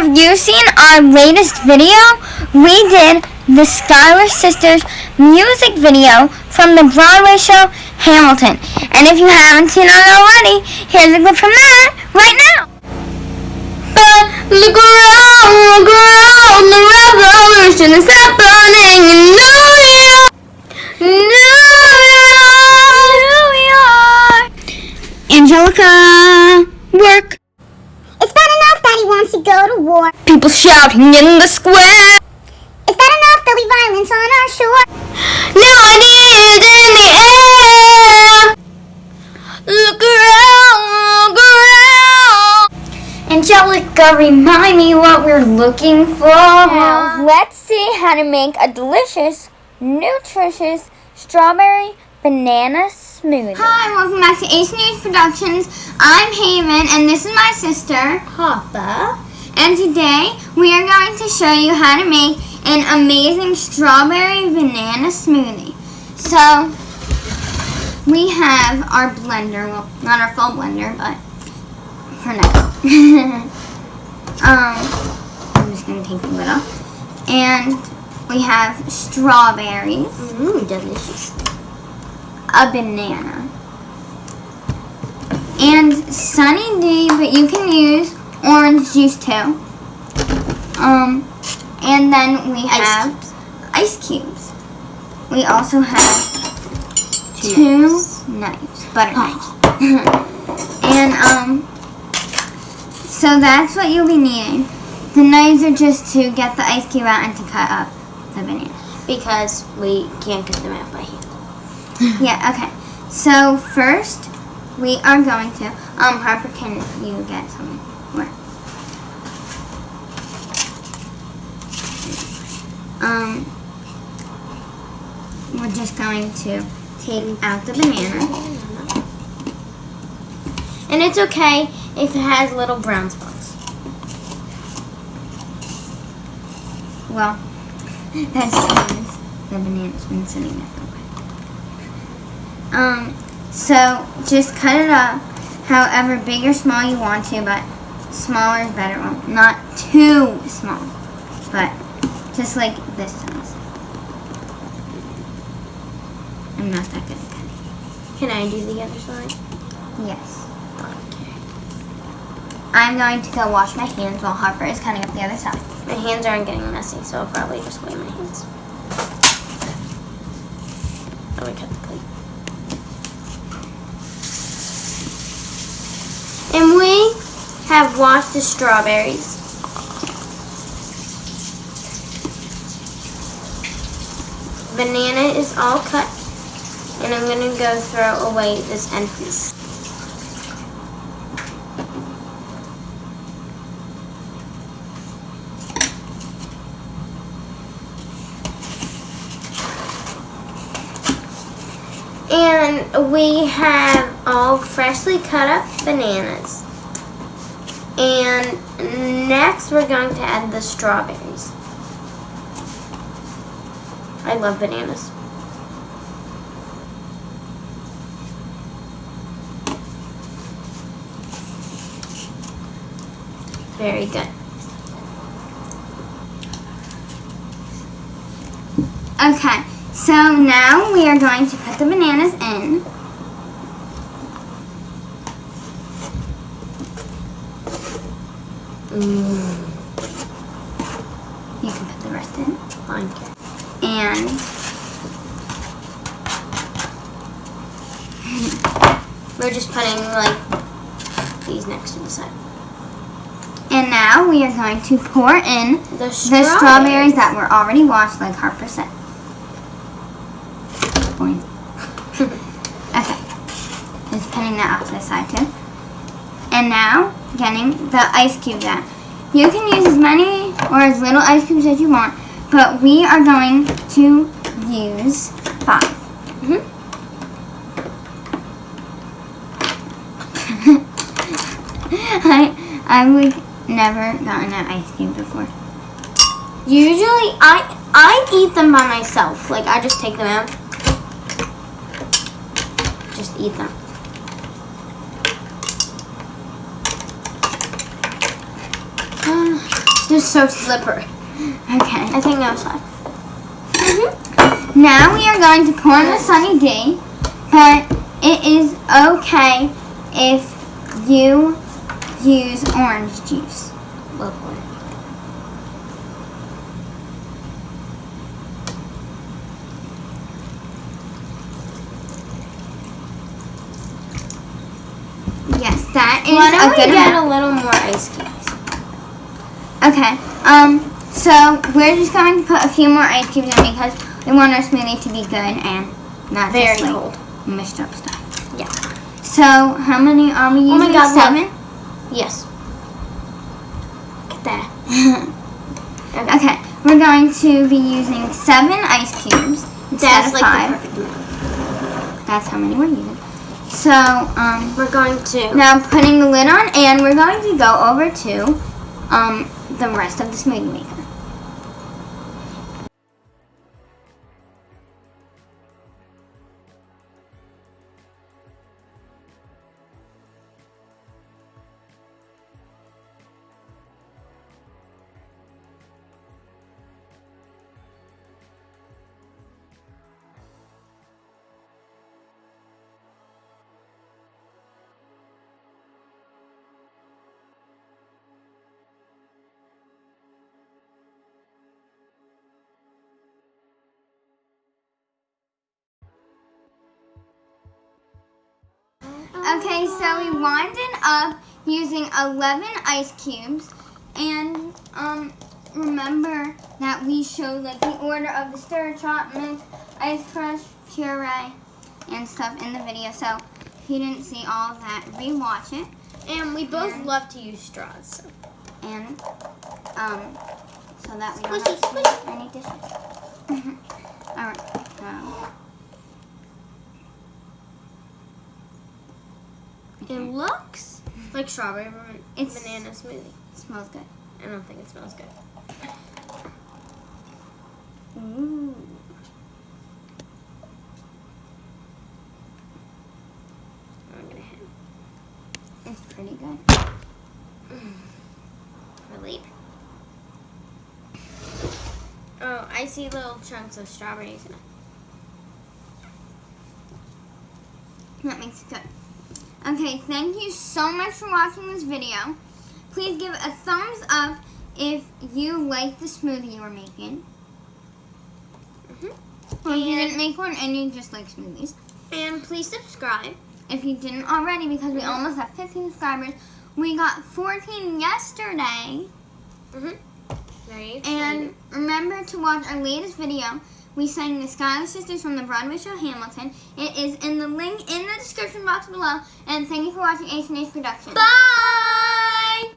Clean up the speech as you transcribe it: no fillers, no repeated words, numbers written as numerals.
Have you seen our latest video? We did the Schuyler Sisters music video from the Broadway show Hamilton. And if you haven't seen it already, here's a clip from that right now. But look around, the revolution is happening in New York. Angelica, work. It's not enough that he wants to go to war. People shouting in the square. It's not enough there'll be violence on our shore. Now it is in the air. Look around, Angelica, remind me what we're looking for. Now, let's see how to make a delicious, nutritious strawberry banana smoothie. Hi, welcome back to h&hproductions. I'm Haven, and this is my sister, Harper. And today, we are going to show you how to make an amazing strawberry banana smoothie. So, we have our blender, well, not our full blender, but for now. I'm just going to take the lid off. And we have strawberries. Delicious. A banana. And Sunny D, but you can use orange juice too. And then we have ice cubes. We also have two knives, butter knives. And so that's what you'll be needing. The knives are just to get the ice cube out and to cut up the banana. Because we can't cut them out by hand. Yeah, okay. So first, we are going to, Harper, can you get something? Where? We're just going to take out the banana. And it's okay if it has little brown spots. Well, that's because the banana's been sitting there for a while. So just cut it up however big or small you want to, but smaller is better. Well, not too small, but just like this size. I'm not that good at cutting. Can I do the other side? Yes. Okay. I'm going to go wash my hands while Harper is cutting up the other side. My hands aren't getting messy, so I'll probably just weigh my hands. Let me cut the plate. And we have washed the strawberries. Banana is all cut, and I'm going to go throw away this end piece. And we have all freshly cut up bananas. And next we're going to add the strawberries. I love bananas. Very good. Okay. So now we are going to put the bananas in. You can put the rest in. Okay. And we're just putting like these next to the side. And now we are going to pour in the strawberries that were already washed, like Harper said. Okay, just putting that off to the side too. And now, getting the ice cubes out. You can use as many or as little ice cubes as you want, but we are going to use 5. I would never gotten an ice cube before. Usually, I eat them by myself. Like, I just take them out. Just eat them. They're so slippery. Okay. I think that was fine. Now we are going to pour in the Sunny D, but it is okay if you use orange juice. We'll pour it. Yes, that is Why a don't good we get amount. a little more ice cubes? Okay. So we're just going to put a few more ice cubes in because we want our smoothie to be good and not Very just like cold. mushed up stuff. Yeah. So how many are we using? Oh my God, 7? Yes. Look at that. Okay. We're going to be using 7 ice cubes instead That's of like 5. the perfect amount. That's how many we're using. So We're going to. now putting the lid on, and we're going to go over to the rest of the smoothie maker. Okay, so we winded up using 11 ice cubes, and remember that we showed like the order of the stir, chop, mix, ice crush, puree, and stuff in the video. So if you didn't see all of that, rewatch it. And we both love to use straws. So. And so that we don't Squishy, have to squishy. do any dishes. All right. So. It looks like strawberry banana smoothie. It smells good. I don't think it smells good. Ooh. I'm gonna hit It's pretty good. for later. Oh, I see little chunks of strawberries in it. That makes it good. Okay, thank you so much for watching this video. Please give a thumbs up if you like the smoothie you were making. Or if you didn't make one and you just like smoothies. And please subscribe. If you didn't already, because we almost have 15 subscribers. We got 14 yesterday. Very exciting. And remember to watch our latest video. We sang the Skylar Sisters from the Broadway show Hamilton. It is in the link in the description box below. And thank you for watching H&H Productions. Bye!